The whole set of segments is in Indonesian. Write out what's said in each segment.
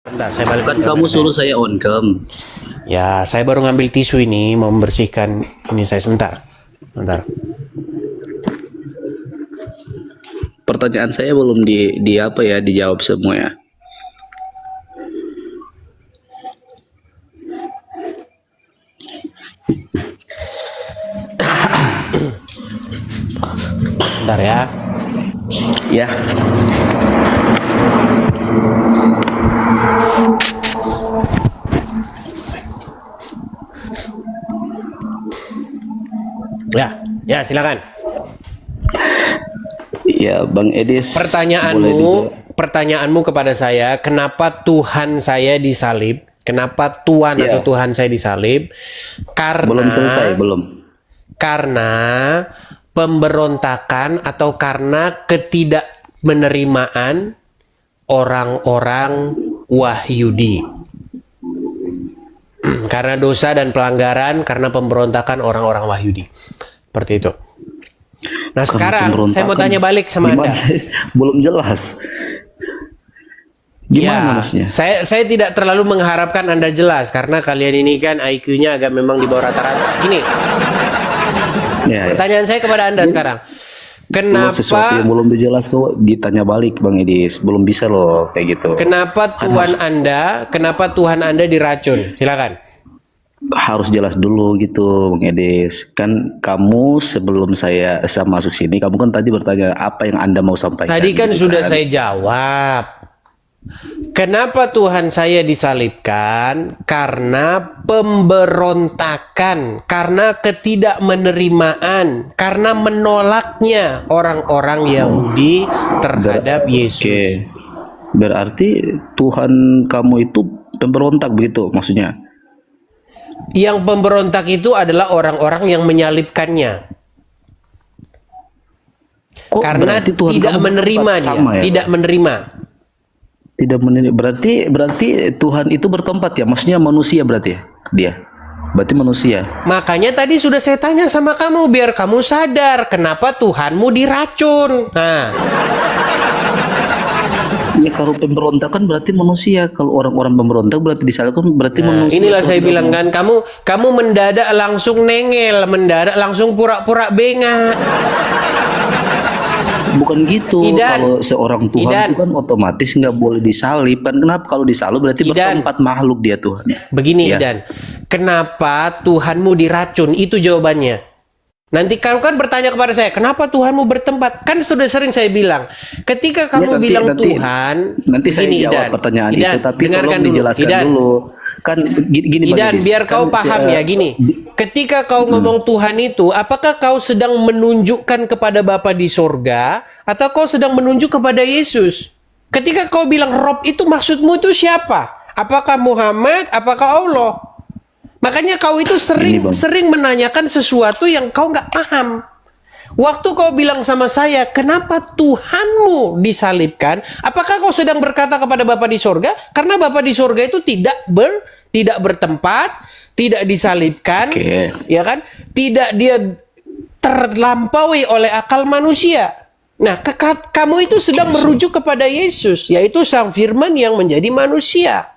Bentar, saya balik Kan ke kamu kamar suruh saya on cam. Ya, saya baru ngambil tisu ini, mau membersihkan ini saya sebentar. Bentar. Pertanyaan saya belum dijawab semua ya. Bentar ya. Ya. Ya, silakan. Ya, Bang Edis. Pertanyaanmu kepada saya, kenapa Tuhan saya disalib? Kenapa Tuhan atau Tuhan saya disalib? Karena Belum selesai, belum. Karena pemberontakan atau karena ketidakmenerimaan orang-orang Wahyudi. Karena dosa dan pelanggaran, karena pemberontakan orang-orang Wahyudi. Seperti itu. Nah, sekarang saya mau tanya balik sama Anda. Belum jelas. Gimana maksudnya? Saya tidak terlalu mengharapkan Anda jelas karena kalian ini kan IQ-nya agak memang di bawah rata-rata. Gini. Pertanyaan saya kepada Anda sekarang. Kenapa sesuatu yang belum dijelas kok ditanya balik, Bang Edis? Belum bisa loh kayak gitu. Kenapa Tuhan Anda diracun? Silakan. Harus jelas dulu gitu, Bang Edis. Kan kamu sebelum saya masuk sini, kamu kan tadi bertanya apa yang Anda mau sampaikan. Tadi kan gitu sudah saya jawab. Kenapa Tuhan saya disalibkan? Karena pemberontakan, karena ketidakmenerimaan, karena menolaknya orang-orang Yahudi terhadap Yesus. Oke. Berarti Tuhan kamu itu pemberontak begitu maksudnya? Yang pemberontak itu adalah orang-orang yang menyalibkannya. Karena tidak menerima dia, tidak menerima. Tidak menerima. Berarti Tuhan itu bertempat ya, maksudnya manusia berarti ya dia. Berarti manusia. Makanya tadi sudah saya tanya sama kamu biar kamu sadar kenapa Tuhanmu diracun. Nah. Ya kalau pemberontakan berarti manusia. Kalau orang-orang pemberontak berarti disalahkan berarti manusia. Inilah saya bilang kan, kamu mendadak langsung nengel, mendadak langsung pura-pura bengak. Bukan gitu. Kalau seorang Tuhan itu kan otomatis nggak boleh disalib kan. Kenapa kalau disalib berarti bertempat makhluk dia Tuhan. Begini Idan, kenapa Tuhanmu diracun? Itu jawabannya. Nanti kamu kan bertanya kepada saya, kenapa Tuhanmu bertempat? Kan sudah sering saya bilang, ketika kamu bilang Tuhan, nanti saya jawab pertanyaan itu, tapi tolong dijelaskan dulu. Kan gini Idan, biar kau paham ya, gini. Ketika kau ngomong Tuhan itu, apakah kau sedang menunjukkan kepada Bapa di sorga, atau kau sedang menunjuk kepada Yesus? Ketika kau bilang Rob itu maksudmu itu siapa? Apakah Muhammad? Apakah Allah? Makanya kau itu sering menanyakan sesuatu yang kau nggak paham. Waktu kau bilang sama saya, kenapa Tuhanmu disalibkan? Apakah kau sedang berkata kepada Bapa di sorga? Karena Bapa di sorga itu tidak bertempat, tidak disalibkan, ya kan? Tidak dia terlampaui oleh akal manusia. Nah, kamu itu sedang merujuk kepada Yesus, yaitu Sang Firman yang menjadi manusia.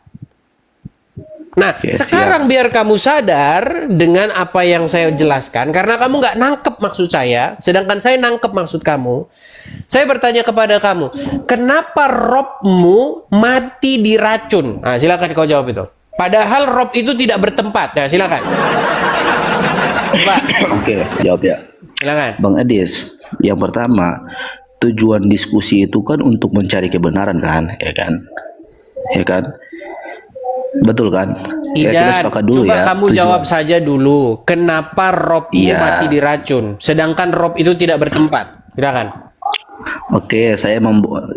Nah, sekarang biar kamu sadar dengan apa yang saya jelaskan, karena kamu nggak nangkep maksud saya, sedangkan saya nangkep maksud kamu. Saya bertanya kepada kamu, kenapa Robmu mati diracun? Nah, silakan kau jawab itu. Padahal Rob itu tidak bertempat. Nah, silakan. Oke, jawab ya. Silakan. Bang Edis, yang pertama, tujuan diskusi itu kan untuk mencari kebenaran kan, ya kan? Ya kan? Betul kan? Idan, coba kamu jawab saja dulu. Kenapa Robmu mati diracun? Sedangkan Rob itu tidak bertempat. Silakan. Oke, saya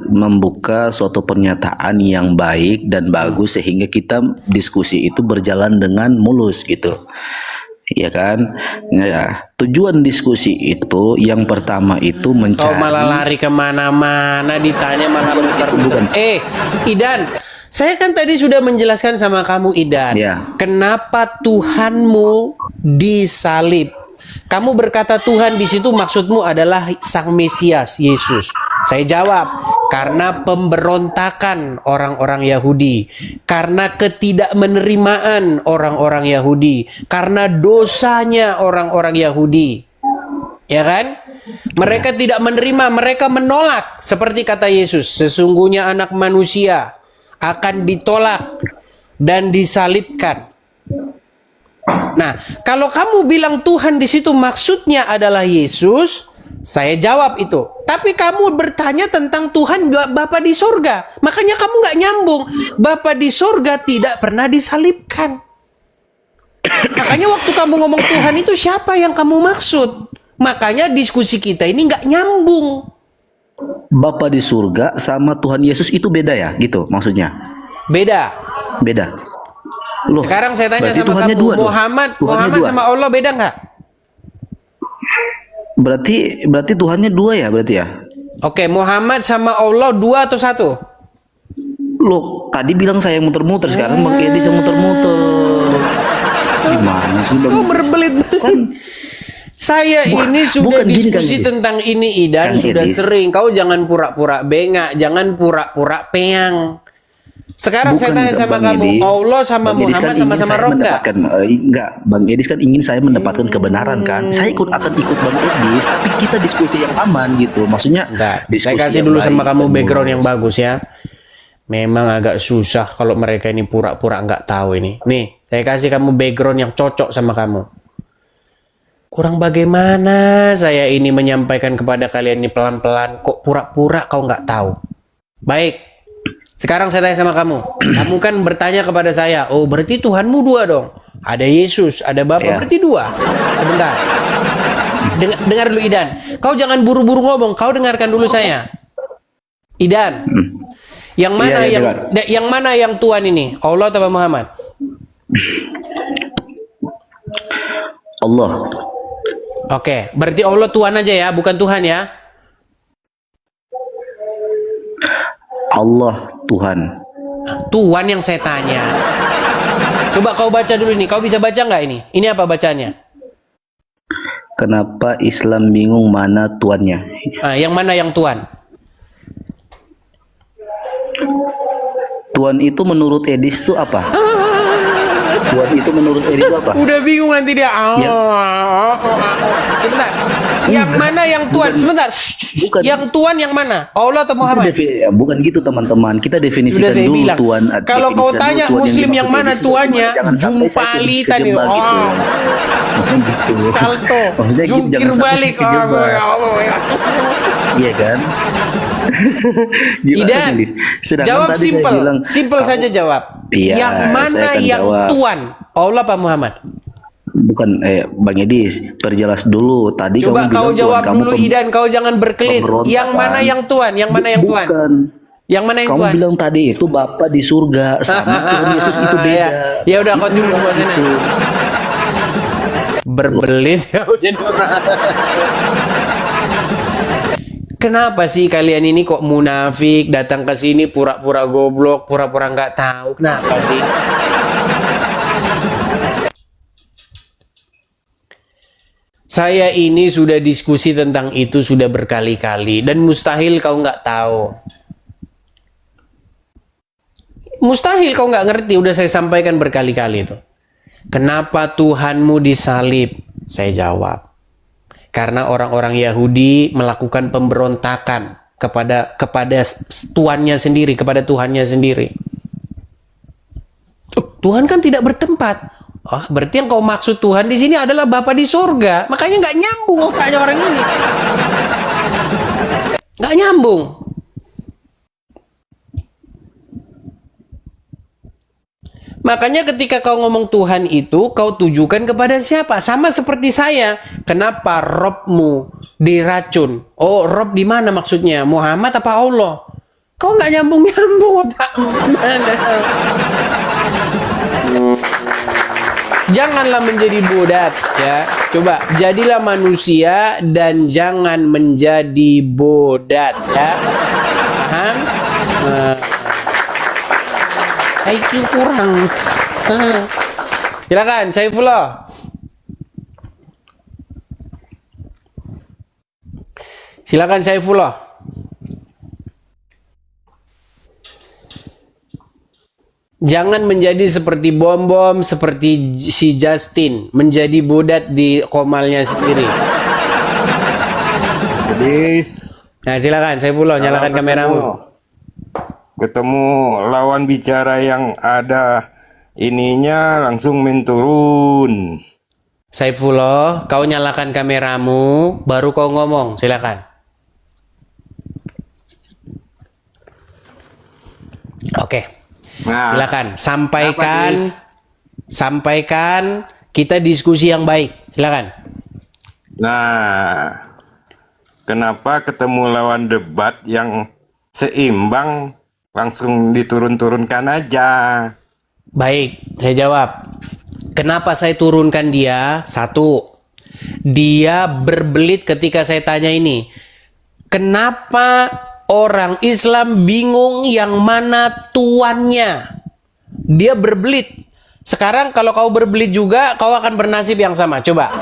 membuka suatu pernyataan yang baik dan bagus sehingga kita diskusi itu berjalan dengan mulus gitu. Ya kan? Ya, tujuan diskusi itu yang pertama itu mencari. Kau malah lari kemana-mana, ditanya malah muter-muter. Idan, saya kan tadi sudah menjelaskan sama kamu Idan, kenapa Tuhanmu disalib. Kamu berkata Tuhan di situ maksudmu adalah Sang Mesias, Yesus. Saya jawab, Karena pemberontakan orang-orang Yahudi, karena ketidakmenerimaan orang-orang Yahudi, karena dosanya orang-orang Yahudi. Ya kan? Mereka tidak menerima, mereka menolak. Seperti kata Yesus, sesungguhnya anak manusia akan ditolak dan disalibkan. Nah, kalau kamu bilang Tuhan di situ maksudnya adalah Yesus, saya jawab itu. Tapi kamu bertanya tentang Tuhan Bapa di sorga. Makanya kamu nggak nyambung. Bapa di sorga tidak pernah disalibkan. Makanya waktu kamu ngomong Tuhan itu siapa yang kamu maksud? Makanya diskusi kita ini nggak nyambung. Bapa di surga sama Tuhan Yesus itu beda ya, gitu maksudnya? Beda. Beda. Loh, Sekarang saya tanya berarti sama Tuhannya kamu, dua dong? Muhammad Tuhannya dua. sama Allah beda nggak? Berarti Tuhannya dua ya berarti ya? Oke, Muhammad sama Allah dua atau satu? Loh, tadi bilang saya yang muter-muter, sekarang Bang Edi yang muter-muter. Gimana sih Bang? Kau berbelit-belit. Saya ini sudah bukan gini, diskusi Kang Edi. tentang ini Idan, Kang sudah Edis. sering. Kau jangan pura-pura bengak, jangan pura-pura peang. Sekarang saya Bukan, tanya sama Bang kamu, Edis. Allah sama Bang Edis Muhammad kan ingin sama-sama saya roh nggak? mendapatkan enggak, Bang Edis kan ingin saya mendapatkan kebenaran kan. Saya akan ikut Bang Edis, tapi kita diskusi yang aman gitu. Maksudnya Enggak, saya diskusi kasih yang dulu baik sama kamu dan background mulus. yang bagus ya. Memang agak susah kalau mereka ini pura-pura nggak tahu ini. Nih, saya kasih kamu background yang cocok sama kamu. Kurang bagaimana saya ini menyampaikan kepada kalian ini pelan-pelan, kok pura-pura kau nggak tahu. Baik, sekarang saya tanya sama kamu. Kamu kan bertanya kepada saya, oh berarti Tuhanmu dua dong. Ada Yesus, ada Bapa, Ya. berarti dua. Sebentar. Dengar dulu Idan. Kau jangan buru-buru ngomong, kau dengarkan dulu saya. Idan. Yang mana Iya, yang mana yang Tuhan ini? Allah atau Muhammad? Allah. Oke, berarti Allah Tuhan aja ya, bukan Tuhan ya? Allah Tuhan. Tuhan yang saya tanya. Coba kau baca dulu nih. Kau bisa baca nggak ini? Ini apa bacanya? Kenapa Islam bingung mana tuannya? Yang mana yang Tuhan? Tuhan itu menurut Edis itu apa? Tuhan itu menurut Edis itu apa? Udah bingung nanti dia. Sebentar. Yang mana yang Tuhan? Sebentar. Bukan. Yang Tuhan yang mana? Allah atau Muhammad? Bukan gitu teman-teman. Kita Sudah definisikan saya dulu bilang. Tuhan. Kalau kau definisikan tanya dulu Tuhan Muslim yang dimaksud mana Edis itu tuannya, Jangan sampai saya jumpalitan itu. kejebak gitu. Maksudnya gitu. Salto. Maksudnya gitu, Jungkir jangan sampai balik. kejebak. Iya kan? Gimana, Idan, Edis? Sedangkan jawab tadi saya simpel. bilang, Simpel saja jawab. Iya, Yang mana saya akan yang jawab. Tuhan? Allah apa Muhammad? Bukan, Bang Edis, perjelas dulu. Tadi Coba kamu kau bilang jawab Tuhan kamu dulu Idan, kau jangan berkelit. pemberontakan. Yang mana yang Tuhan? Yang mana yang Tuhan? Bukan. Yang mana yang Kamu Tuhan? bilang tadi itu Bapa di surga sama Tuhan Yesus itu beda. Ya, ya udah kau tunggu gua sana. Gitu. Berbelit kau jadi orang. Kenapa sih kalian ini kok munafik, datang ke sini pura-pura goblok, pura-pura nggak tahu? Kenapa sih? Saya ini sudah diskusi tentang itu sudah berkali-kali dan mustahil kau nggak tahu. Mustahil kau nggak ngerti, udah saya sampaikan berkali-kali itu. Kenapa Tuhanmu disalib? Saya jawab. Karena orang-orang Yahudi melakukan pemberontakan kepada tuannya sendiri, kepada Tuhannya sendiri. Tuhan kan tidak bertempat. Oh, berarti yang kau maksud Tuhan di sini adalah Bapa di surga. Makanya nggak nyambung otaknya orang ini. Nggak nyambung. Makanya ketika kau ngomong Tuhan itu, kau tujukan kepada siapa? Sama seperti saya. Kenapa Robmu diracun? Oh, Rob di mana maksudnya? Muhammad apa Allah? Kau nggak nyambung-nyambung otakmu. Janganlah menjadi bodat, ya. Coba, jadilah manusia dan jangan menjadi bodat, ya. Paham? IQ kurang. Silakan, Saifullah. Silakan Saifullah. Jangan menjadi seperti bom-bom, seperti si Justin, menjadi bodat di komalnya sendiri. Dis, Nah, silakan, saya pulang, nyalakan kameramu. ketemu lawan bicara yang ada ininya langsung main turun. Saifullah, kau nyalakan kameramu, baru kau ngomong, silakan. Oke, Nah, silakan, kenapa, Dis? sampaikan kita diskusi yang baik, silakan. Nah, kenapa ketemu lawan debat yang seimbang langsung diturun-turunkan aja? Baik, saya jawab. Kenapa saya turunkan dia? Satu, dia berbelit ketika saya tanya ini. Kenapa orang Islam bingung yang mana tuannya? Dia berbelit. Sekarang kalau kau berbelit juga, kau akan bernasib yang sama. Coba.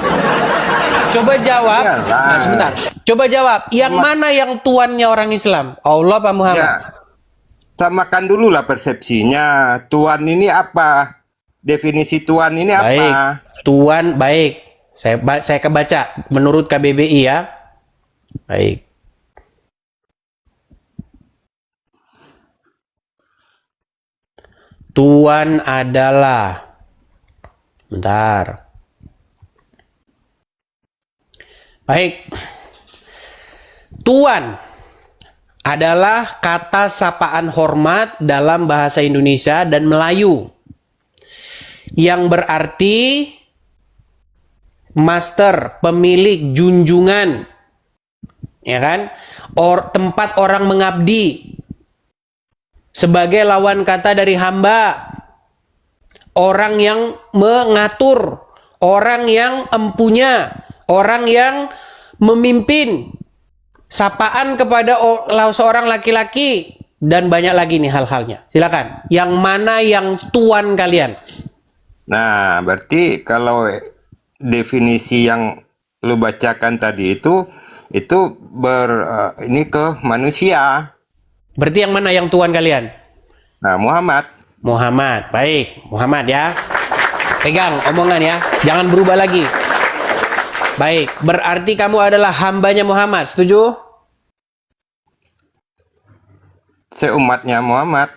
Coba jawab. Iyalah. Nah, sebentar. Coba jawab. Yang mana yang tuannya orang Islam? Allah apa Muhammad? Ya, samakan dulu lah persepsinya. Tuan ini apa? Definisi tuan ini apa? Baik. Tuan, baik. Saya kebaca menurut KBBI ya. Baik. Tuan adalah, bentar. Baik. Tuan adalah kata sapaan hormat dalam bahasa Indonesia dan Melayu yang berarti master, pemilik, junjungan, ya kan? Tempat orang mengabdi. Sebagai lawan kata dari hamba, orang yang mengatur, orang yang empunya, orang yang memimpin, sapaan kepada seorang laki-laki, dan banyak lagi nih hal-halnya. Silakan. Yang mana yang tuan kalian? Nah, berarti kalau definisi yang lu bacakan tadi itu ini ke manusia. Berarti yang mana yang tuan kalian? Nah, Muhammad. Muhammad. Baik, Muhammad ya. Pegang omongan ya. Jangan berubah lagi. Baik, berarti kamu adalah hambanya Muhammad. Setuju? Saya umatnya Muhammad.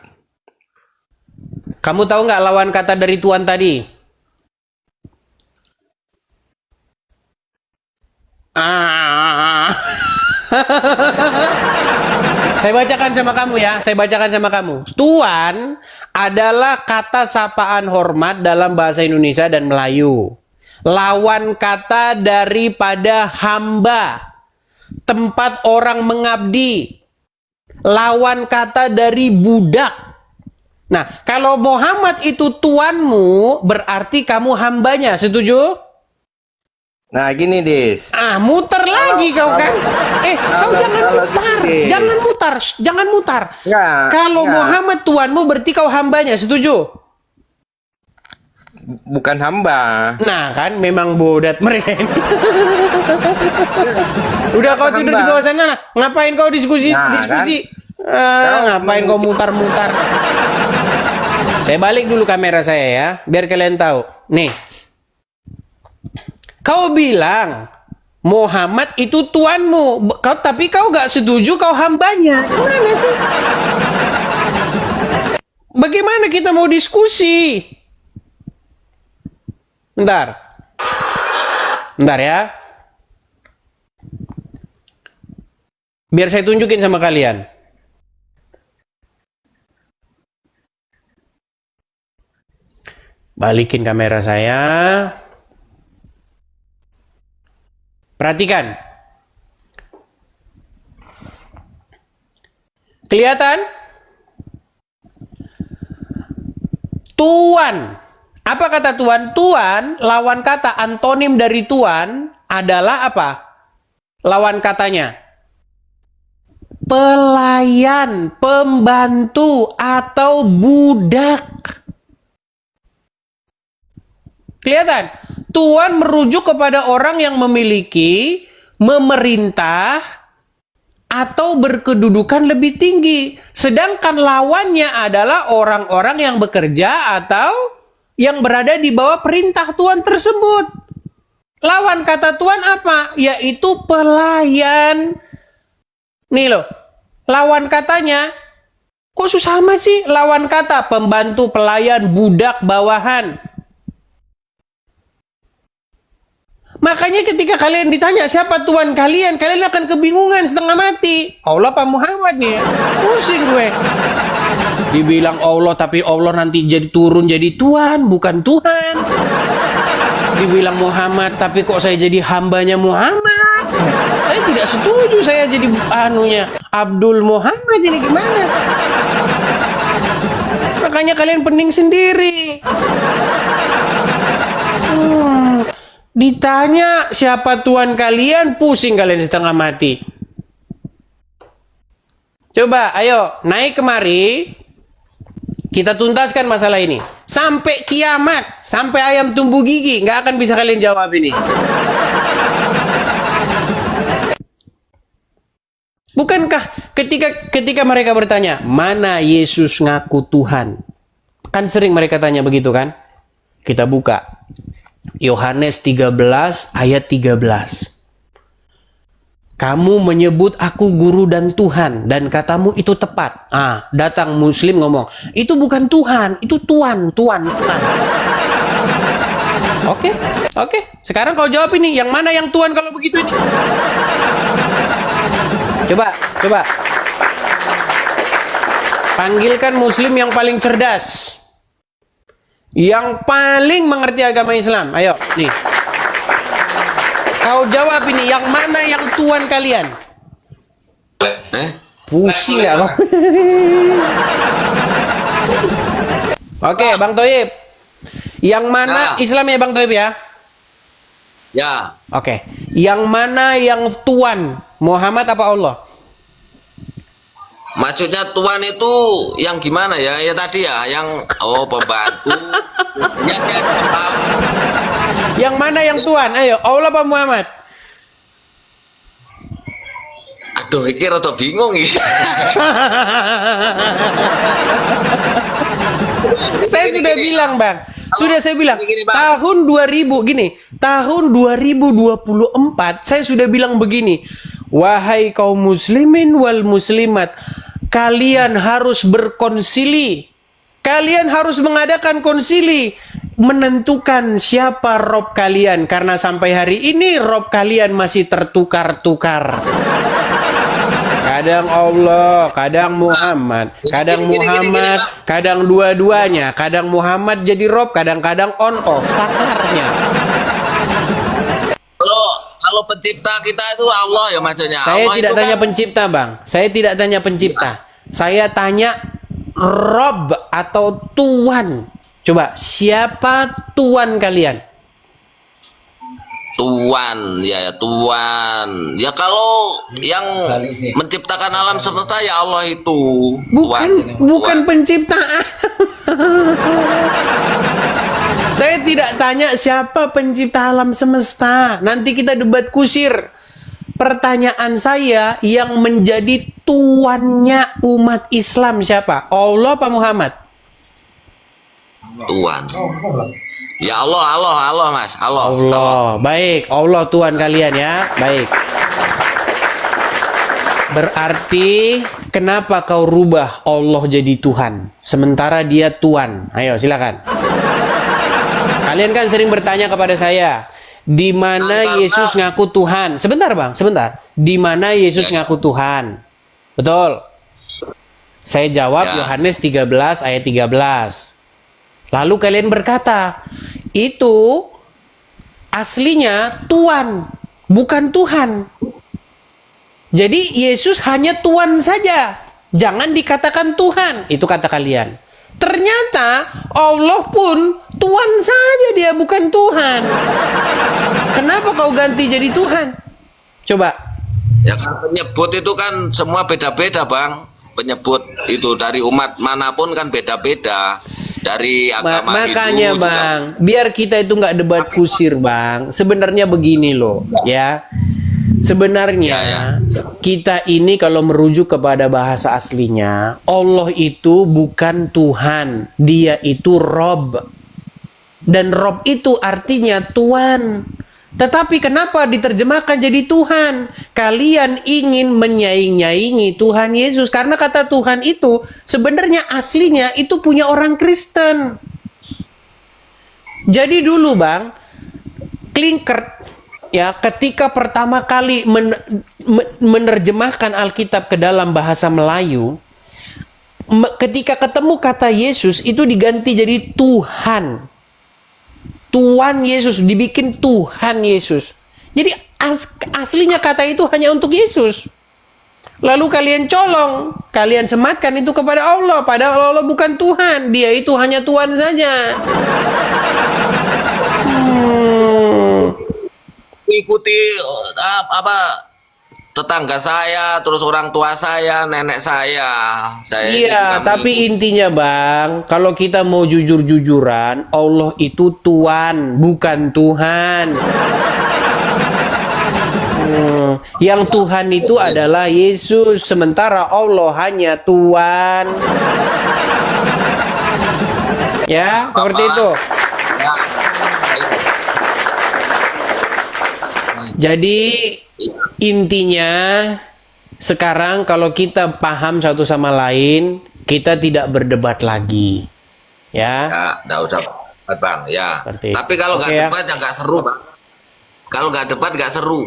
Kamu tahu nggak lawan kata dari tuan tadi? Saya bacakan sama kamu ya. Saya bacakan sama kamu. Tuan adalah kata sapaan hormat dalam bahasa Indonesia dan Melayu. Lawan kata daripada hamba. Tempat orang mengabdi. Lawan kata dari budak. Nah, kalau Muhammad itu tuanmu, berarti kamu hambanya. Setuju? Nah, gini, Dis. Muter lagi kau kan? Kau jangan mutar. gini. Jangan mutar. Jangan mutar. Enggak, Kalau enggak. Muhammad tuanmu, berarti kau hambanya. Setuju? Bukan hamba. Nah, kan memang bodat mereka ini. Udah kau tidur di hamba. bawah sana. Ngapain kau diskusi? Nah, Diskusi. Kau Ngapain kau mutar-mutar? Saya balik dulu kamera saya ya, biar kalian tahu. Nih. Kau bilang Muhammad itu tuanmu, tapi kau gak setuju kau hambanya. Gimana sih? Bagaimana kita mau diskusi? Bentar. Bentar ya. Biar saya tunjukin sama kalian. Balikin kamera saya. Perhatikan. Kelihatan? Tuan. Apa kata tuan? Tuan, lawan kata antonim dari tuan adalah apa? Lawan katanya. Pelayan, pembantu, atau budak. Kelihatan? Tuan merujuk kepada orang yang memiliki, memerintah, atau berkedudukan lebih tinggi. Sedangkan lawannya adalah orang-orang yang bekerja atau yang berada di bawah perintah Tuhan tersebut. Lawan kata Tuhan apa? Yaitu pelayan. Nih loh, lawan katanya, kok susah amat sih? Lawan kata pembantu, pelayan, budak, bawahan. Makanya ketika kalian ditanya siapa Tuhan kalian, kalian akan kebingungan setengah mati. Allah apa Muhammad nih? Pusing gue. Dibilang Allah tapi Allah nanti jadi turun jadi Tuhan, bukan Tuhan. Dibilang Muhammad tapi kok saya jadi hambanya Muhammad. Saya tidak setuju saya jadi anunya Abdul Muhammad, ini gimana? Makanya kalian pening sendiri. Ditanya siapa Tuhan kalian, pusing kalian setengah mati. Coba, ayo naik kemari, kita tuntaskan masalah ini. Sampai kiamat, sampai ayam tumbuh gigi, nggak akan bisa kalian jawab ini. Bukankah ketika mereka bertanya, mana Yesus ngaku Tuhan? Kan sering mereka tanya begitu kan? Kita buka Yohanes 13 ayat 13. Kamu menyebut aku guru dan Tuhan, dan katamu itu tepat. Datang Muslim ngomong, itu bukan Tuhan, itu Tuan. Oke. Sekarang kau jawab ini, yang mana yang Tuhan kalau begitu ini? Coba. Panggilkan Muslim yang paling cerdas, yang paling mengerti agama Islam. Ayo, nih. Kau jawab ini, yang mana yang Tuhan kalian? Pusing gak kau? Oke, Bang Toib. Yang mana Islam ya Bang Toib ya? Ya. Oke. Yang mana yang Tuhan? Muhammad apa Allah? Maksudnya Tuhan itu yang gimana ya? Ya tadi ya, yang pembantu. Yang mana yang Tuhan? Ayo, Allah apa Muhammad? Aduh, iki rada bingung iki. Saya sudah bilang, Bang. Sudah saya bilang, tahun 2024 saya sudah bilang begini. Wahai kaum muslimin wal muslimat, kalian harus berkonsili. Kalian harus mengadakan konsili, menentukan siapa Rob kalian, karena sampai hari ini Rob kalian masih tertukar-tukar. Kadang Allah, kadang Muhammad, kadang dua-duanya, kadang Muhammad jadi Rob, kadang-kadang on off, sakarnya. Kalau pencipta kita itu Allah ya maksudnya. Saya Allah tidak itu tanya kan pencipta, Bang. Saya tidak tanya pencipta. Saya tanya Rob atau Tuhan. Coba, siapa Tuhan kalian? Tuhan, ya Tuhan. Ya kalau yang menciptakan alam semesta ya Allah itu. Bukan penciptaan. Saya tidak tanya siapa pencipta alam semesta. Nanti kita debat kusir. Pertanyaan saya, yang menjadi tuannya umat Islam siapa? Allah apa Muhammad? Tuhan. Ya Allah Mas. Allah. Baik, Allah Tuhan kalian ya. Baik. Berarti kenapa kau rubah Allah jadi Tuhan sementara dia Tuhan? Ayo silakan. Kalian kan sering bertanya kepada saya, di mana Yesus ngaku Tuhan? Sebentar Bang, sebentar. Di mana Yesus ngaku Tuhan? Betul. Saya jawab Yohanes 13 ayat 13. Lalu kalian berkata, itu aslinya Tuhan, bukan Tuhan. Jadi Yesus hanya Tuhan saja, jangan dikatakan Tuhan. Itu kata kalian. Ternyata Allah pun Tuhan saja, dia bukan Tuhan. Kenapa kau ganti jadi Tuhan? Coba. Ya kan penyebut itu kan semua beda-beda Bang. Penyebut itu dari umat manapun kan beda-beda. Dari agama makanya Hindu Bang, biar kita itu nggak debat kusir Bang. Sebenarnya begini loh, ya. Sebenarnya kita ini kalau merujuk kepada bahasa aslinya, Allah itu bukan Tuhan, Dia itu Rob. Dan Rob itu artinya Tuhan. Tetapi kenapa diterjemahkan jadi Tuhan? Kalian ingin menyaing-nyaingi Tuhan Yesus. Karena kata Tuhan itu sebenarnya aslinya itu punya orang Kristen. Jadi dulu Bang, Klinkert ya ketika pertama kali menerjemahkan Alkitab ke dalam bahasa Melayu, ketika ketemu kata Yesus itu diganti jadi Tuhan. Tuhan Yesus, dibikin Tuhan Yesus. Jadi aslinya kata itu hanya untuk Yesus. Lalu kalian colong, kalian sematkan itu kepada Allah. Padahal Allah bukan Tuhan, Dia itu hanya Tuhan saja. Ikuti tetangga saya, terus orang tua saya, nenek saya. Iya, tapi intinya Bang, kalau kita mau jujur-jujuran, Allah itu Tuhan, bukan Tuhan. Yang Tuhan itu adalah Yesus, sementara Allah hanya Tuhan. Ya, seperti itu. Jadi intinya sekarang kalau kita paham satu sama lain, kita tidak berdebat lagi. Ya. Ya, enggak usah Bang, ya. Seperti Tapi kalau nggak ya. debat ya nggak seru, Bang. Kalau nggak debat nggak seru.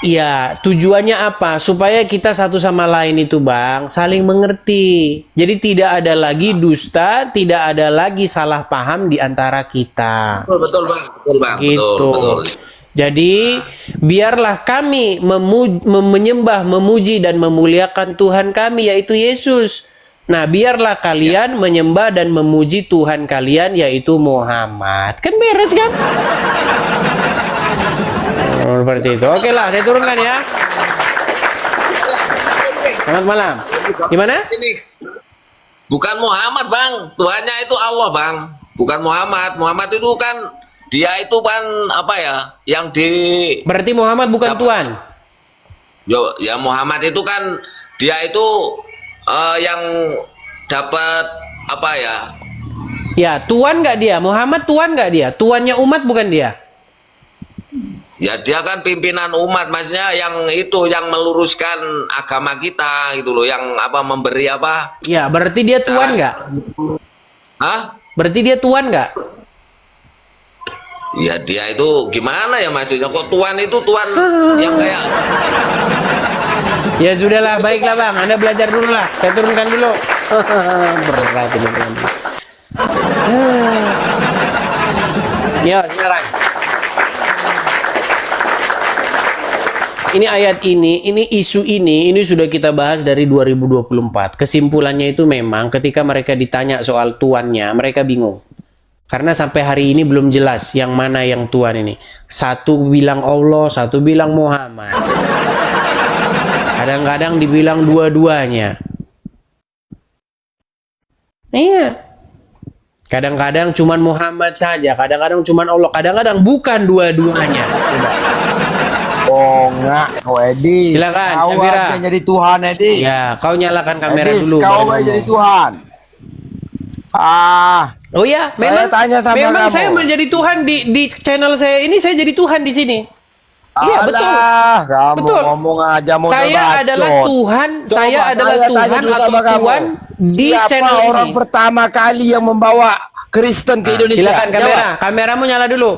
Iya, tujuannya apa? Supaya kita satu sama lain itu Bang, saling mengerti. Jadi tidak ada lagi dusta, tidak ada lagi salah paham di antara kita. Betul Bang, betul Bang. Gitu. Betul. Jadi biarlah kami menyembah, memuji dan memuliakan Tuhan kami yaitu Yesus. Nah, biarlah kalian menyembah dan memuji Tuhan kalian yaitu Muhammad. Kan beres kan? Seperti itu. Oke lah, saya turunkan ya. Selamat malam. Gimana? Ini bukan Muhammad Bang, Tuhannya itu Allah Bang, bukan Muhammad. Muhammad itu kan dia itu kan apa ya, yang di Berarti Muhammad bukan Tuhan. ya Muhammad itu kan dia itu yang dapat apa ya? Ya, Tuhan nggak dia? Muhammad Tuhan nggak dia? Tuannya umat bukan dia? Ya dia kan pimpinan umat, maksudnya yang itu yang meluruskan agama kita gitu loh, yang apa memberi apa? Ya, berarti dia Tuhan nggak? Hah? Berarti dia Tuhan nggak? Ya dia itu gimana ya maksudnya, kok Tuhan itu Tuhan yang kayak Ya sudahlah, baiklah Bang, Anda belajar dulu lah. Saya turunkan dulu. Berat ini Bang. Ya, silakan. Ini ayat ini isu ini sudah kita bahas dari 2024. Kesimpulannya itu memang ketika mereka ditanya soal tuannya, mereka bingung. Karena sampai hari ini belum jelas yang mana yang Tuhan ini. Satu bilang Allah, satu bilang Muhammad. Kadang-kadang dibilang dua-duanya. Iya. Kadang-kadang cuman Muhammad saja, kadang-kadang cuman Allah, kadang-kadang bukan dua-duanya. Coba. Oh enggak, kau Edi. Silakan, Kau Syafira. aja jadi Tuhan, Edi. Ya, kau nyalakan kamera Edis, dulu. kau baru aja jadi ngomong. Tuhan. Oh ya, Saya tanya sama memang kamu. saya menjadi Tuhan di channel saya ini, saya jadi Tuhan di sini. Iya, betul. Alah, kamu Betul. ngomong aja modal Saya bacot. adalah Tuhan, Coba saya adalah tanya Tuhan dulu atau sama kamu. Tuhan di Siapa channel orang ini. pertama kali yang membawa Kristen ke Indonesia? Silakan kamera, kameramu nyala dulu.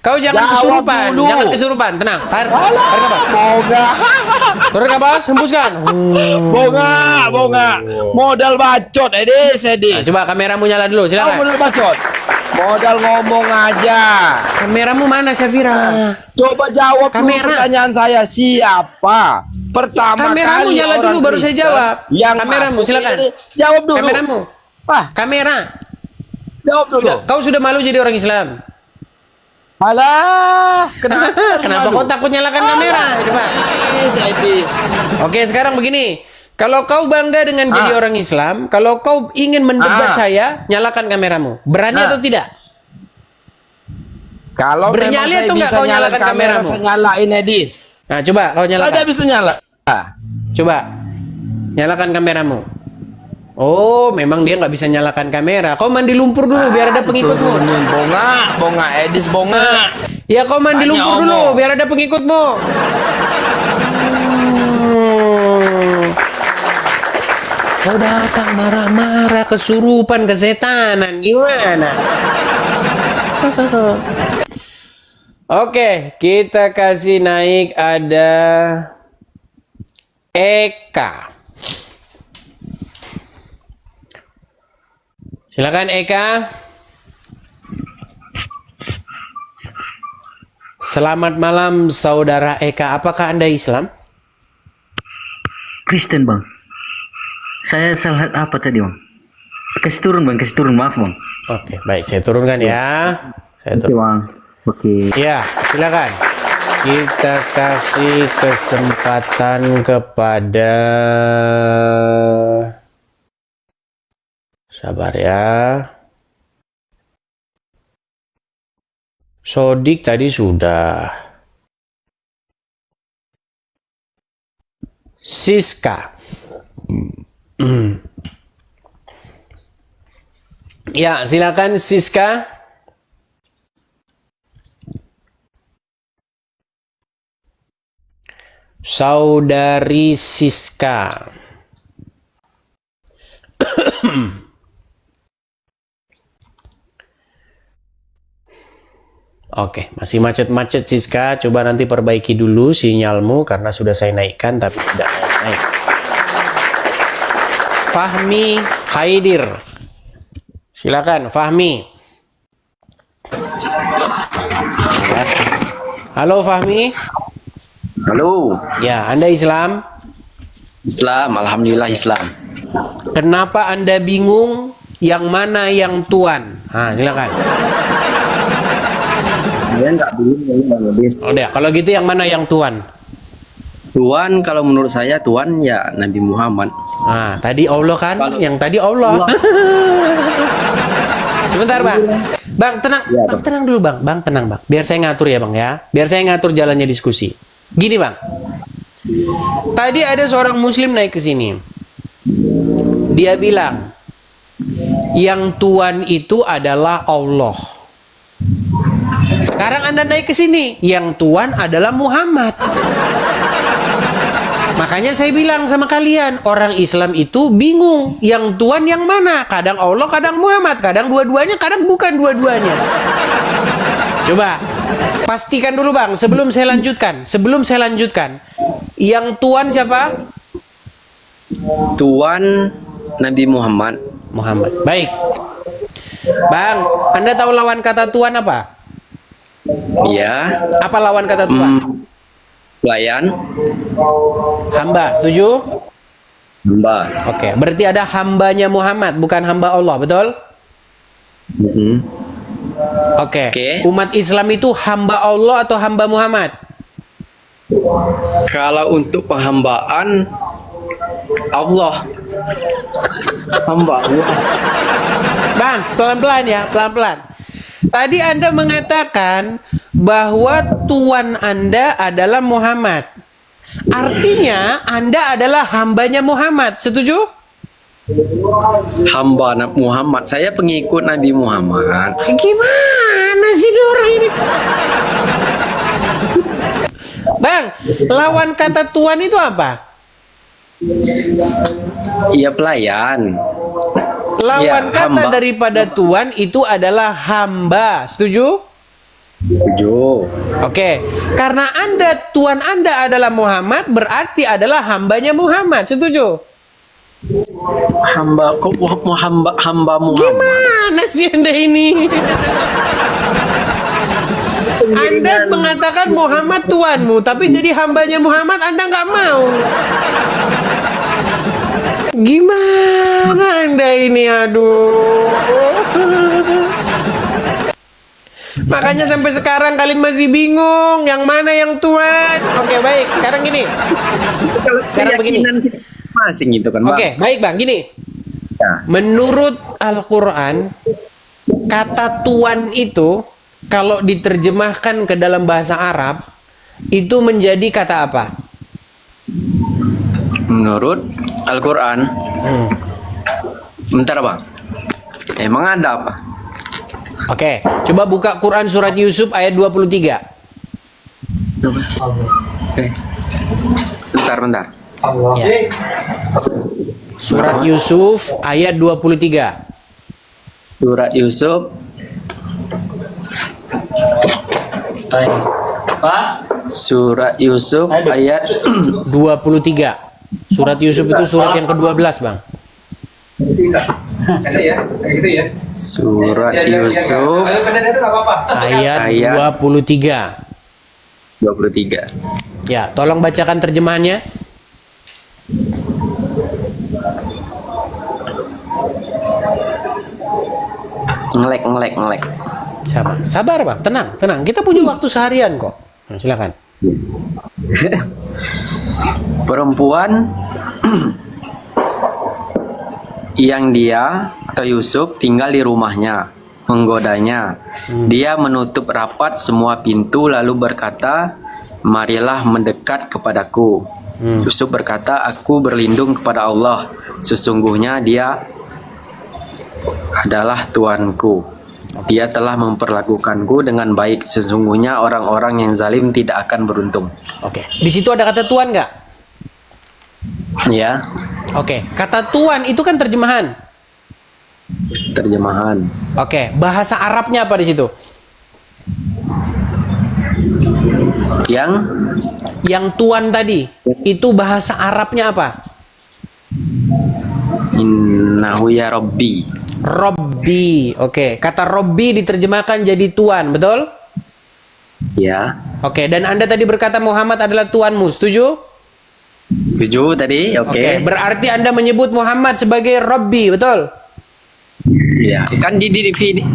Kau jangan Jawab kesurupan, dulu. jangan kesurupan, tenang. Tarik Alah, nafas. boga. Tarik nafas, hembuskan. Boga. Modal bacot, Edis. Nah, coba kameramu nyala dulu, Kau silakan. modal bacot. Modal ngomong aja. Kameramu mana, Syafira? Coba jawab dulu Kamera. pertanyaan saya, siapa pertama Kameramu kali nyala orang dulu, baru saya Kristen jawab. yang Kameramu, masuk silakan. ini? Jawab dulu. Kameramu. Kamera. Jawab dulu. Kau sudah malu jadi orang Islam. Alah, kenapa? harus Kenapa malu? kau takut nyalakan kamera? Coba. Edis. Oke, sekarang begini. Kalau kau bangga dengan jadi orang Islam, kalau kau ingin mendebat saya, nyalakan kameramu. Berani atau tidak? Kalau memang Bernyali saya atau nggak bisa kau nyalakan nyalakan kamera, kameramu? saya nyalain Edis. Nah, coba kau Kalau nyalakan. tidak bisa nyala. Coba nyalakan kameramu. Oh, memang dia nggak bisa nyalakan kamera. Kau mandi lumpur dulu biar ada pengikutmu. Turunin bonga Edis bonga. Ya, kau mandi Tanya lumpur dulu Omo. biar ada pengikutmu. Kau datang marah-marah, kesurupan, kesetanan, gimana? Oke, kita kasih naik ada Eka. Silakan Eka. Selamat malam saudara Eka. Apakah Anda Islam? Kristen bang. Saya salah apa tadi bang? Kasih turun bang, kasih turun, maaf bang. Oke, baik. Saya turunkan ya. Saya Oke turun. bang. Oke. Ya, silakan. Kita kasih kesempatan kepada sabar ya. Sodik tadi sudah. Siska. Ya, silakan Siska. Saudari Siska. Oke, masih macet-macet Siska. Coba nanti perbaiki dulu sinyalmu karena sudah saya naikkan tapi tidak naik-naik. Fahmi Haidir. Silakan Fahmi. Halo Fahmi. Halo, Ya, Anda Islam? Islam, alhamdulillah Islam. Kenapa Anda bingung yang mana yang Tuhan? Nah, silakan. Saya nggak bingung ini Bang Edis. Udah, kalau gitu yang mana yang Tuhan? Tuhan kalau menurut saya Tuhan ya Nabi Muhammad. Nah, tadi Allah kan? Kalau- Yang tadi Allah. Sebentar, Bang. Bang, tenang. Ya, Bang, tenang dulu, Bang. Bang, tenang, Bang. Biar saya ngatur ya, Bang ya. Biar saya ngatur jalannya diskusi. Gini, Bang. Tadi ada seorang muslim naik ke sini. Dia bilang, yang Tuhan itu adalah Allah. Sekarang Anda naik ke sini, yang Tuhan adalah Muhammad. Makanya saya bilang sama kalian, orang Islam itu bingung, yang Tuhan yang mana? Kadang Allah, kadang Muhammad, kadang dua-duanya, kadang bukan dua-duanya. Coba pastikan dulu Bang, sebelum saya lanjutkan. Yang Tuhan siapa? Tuhan Nabi Muhammad. Muhammad. Baik. Bang, Anda tahu lawan kata Tuhan apa? Ya, Apa lawan kata Tuhan? pelayan, Hamba, setuju? hamba. Oke, berarti ada hambanya Muhammad, bukan hamba Allah, betul? Mhm. Oke. Oke. Umat Islam itu hamba Allah atau hamba Muhammad? Kalau untuk penghambaan Allah, hamba Allah. Bang, pelan-pelan ya, pelan-pelan. Tadi Anda mengatakan bahwa Tuhan Anda adalah Muhammad. Artinya Anda adalah hambanya Muhammad, setuju? Hamba Muhammad. Saya pengikut Nabi Muhammad. Gimana sih orang ini? Bang, lawan kata Tuhan itu apa? Iya, pelayan. Lawan Ya, kata hamba. daripada Tuhan itu adalah hamba, setuju? Setuju. Oke, karena Tuhan Anda adalah Muhammad, berarti adalah hambanya Muhammad, setuju? Hamba kok hamba Muhammad. Gimana sih Anda ini? Anda mengatakan Muhammad Tuhanmu, tapi jadi hambanya Muhammad Anda nggak mau. Gimana Anda ini, aduh. Makanya sampai sekarang kalian masih bingung yang mana yang Tuhan. Oke, baik. Sekarang gini. Sekarang begini. Keyakinan kita masing gitu kan, Bang. Oke, baik Bang, gini. Ya. Menurut Al-Quran, kata Tuhan itu kalau diterjemahkan ke dalam bahasa Arab itu menjadi kata apa? Menurut Al-Quran. Bentar bang. Emang ada apa? Oke, coba buka Quran surat Yusuf ayat 23. Bentar. Ya. Surat Yusuf ayat 23. Surat Yusuf. Surat Yusuf ayat 23. Surat Yusuf itu surat yang ke-12, Bang. Surat Yusuf Ayat Ayat. 23. 23. Ya, tolong bacakan terjemahannya. Ngelek. Sabar, Bang. Tenang. Kita punya waktu seharian kok. Nah, silakan. Perempuan yang dia atau Yusuf tinggal di rumahnya menggodanya. Dia menutup rapat semua pintu lalu berkata, marilah mendekat kepadaku. Yusuf berkata, aku berlindung kepada Allah. Sesungguhnya dia adalah Tuanku. Dia telah memperlakukanku dengan baik. Sesungguhnya orang-orang yang zalim tidak akan beruntung. Oke. Di situ ada kata Tuhan nggak? Ya, Oke. Kata Tuhan itu kan terjemahan. terjemahan. Oke. Bahasa Arabnya apa di situ? Yang Tuhan tadi itu bahasa Arabnya apa? Innahu ya Rabbi. Robbi. Oke. Kata Robbi diterjemahkan jadi Tuhan, betul? Ya, Oke. Dan Anda tadi berkata Muhammad adalah Tuanmu, setuju? setuju tadi. Oke. Berarti Anda menyebut Muhammad sebagai Robbi, betul? Ya, kan di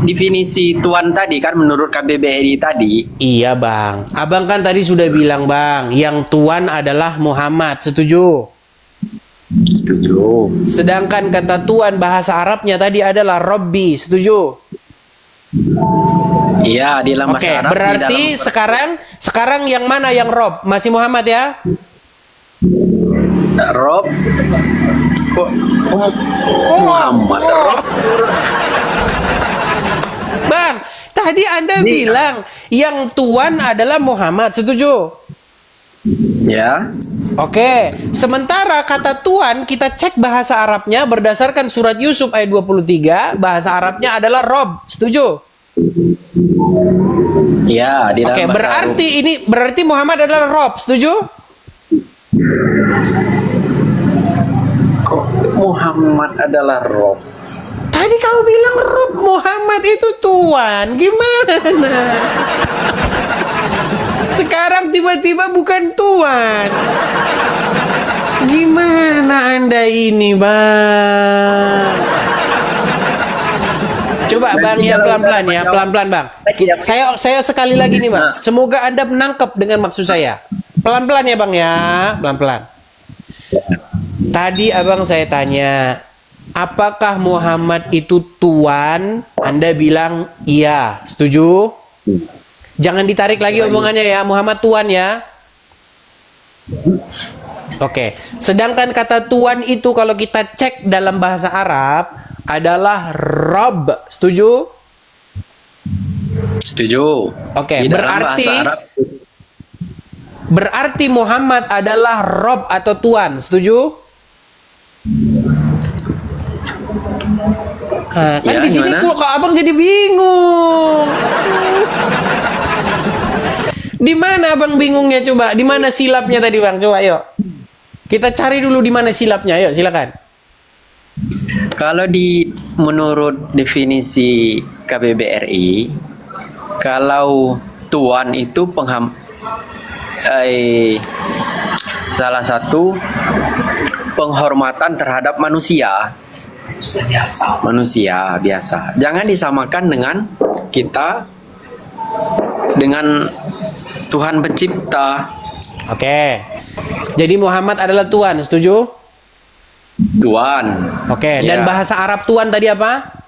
definisi Tuhan tadi kan menurut KBBRI tadi. Iya, Bang. Abang kan tadi sudah bilang, Bang, yang Tuhan adalah Muhammad, setuju? Setuju. Sedangkan kata Tuhan bahasa Arabnya tadi adalah Robbi, setuju? Iya, di dalam Oke, bahasa Arab. berarti sekarang yang mana yang Rob? Masih Muhammad ya? Rob. Kok Muhammad Rob? Bang, tadi Anda bilang yang Tuhan adalah Muhammad, setuju? Ya. Oke, sementara kata Tuhan kita cek bahasa Arabnya berdasarkan surat Yusuf ayat 23, bahasa Arabnya adalah Rob, setuju? Ya, di dalam Oke, bahasa berarti Muhammad adalah Rob, setuju? Kok Muhammad adalah Rob? Tadi kau bilang Rob, Muhammad itu Tuhan, gimana? Sekarang tiba-tiba bukan Tuhan. Gimana Anda ini, Bang? Coba Bang ya pelan-pelan ya, pelan-pelan Bang. Saya sekali lagi nih Bang. Semoga Anda menangkap dengan maksud saya. Pelan-pelan ya Bang ya, pelan-pelan. Tadi Abang saya tanya, apakah Muhammad itu Tuhan? Anda bilang iya, setuju? Jangan ditarik lagi omongannya ya, Muhammad Tuhan ya. Oke, sedangkan kata Tuhan itu kalau kita cek dalam bahasa Arab adalah Rob, setuju? Setuju. Oke, Di dalam bahasa Arab. berarti Muhammad adalah Rob atau Tuhan, setuju? Kan Ya, di sini gimana? kok Abang jadi bingung. Di mana Abang bingungnya coba? Di mana silapnya tadi Bang? Coba yuk. Kita cari dulu di mana silapnya. Yuk, silakan. Kalau menurut definisi KBBRI, kalau Tuhan itu salah satu penghormatan terhadap manusia biasa. Jangan disamakan dengan kita dengan Tuhan pencipta. Oke. Jadi Muhammad adalah Tuhan, setuju? Tuhan. Oke, Ya. dan bahasa Arab Tuhan tadi apa?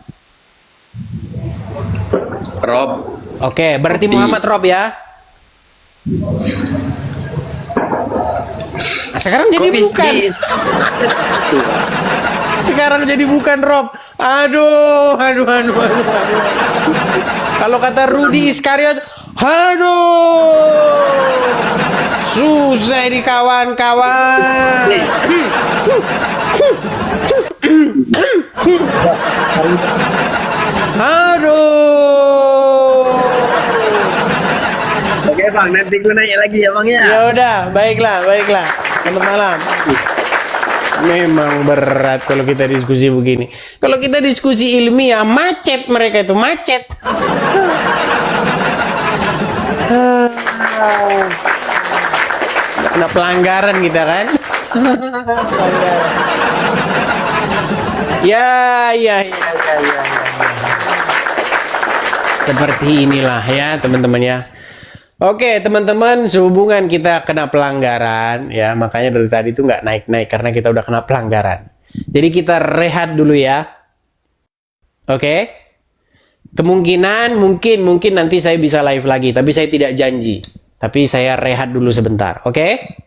Rob. Oke, berarti Muhammad Rob ya. Nah, sekarang jadi bukan. Sekarang jadi bukan Rob. Aduh. Kalau kata Rudi Iskariot, aduh. Susah ini kawan-kawan. Aduh. Oke bang, nanti gue nanya lagi ya bang ya. Ya udah, baiklah. Selamat malam. Memang berat kalau kita diskusi begini. Kalau kita diskusi ilmiah, macet mereka itu, macet. Kena pelanggaran kita kan? Ya. Seperti inilah ya teman-teman ya. Oke teman-teman, sehubungan kita kena pelanggaran ya, makanya dari tadi itu nggak naik-naik karena kita udah kena pelanggaran. Jadi kita rehat dulu ya. Oke. Kemungkinan mungkin nanti saya bisa live lagi, tapi saya tidak janji. Tapi saya rehat dulu sebentar, oke?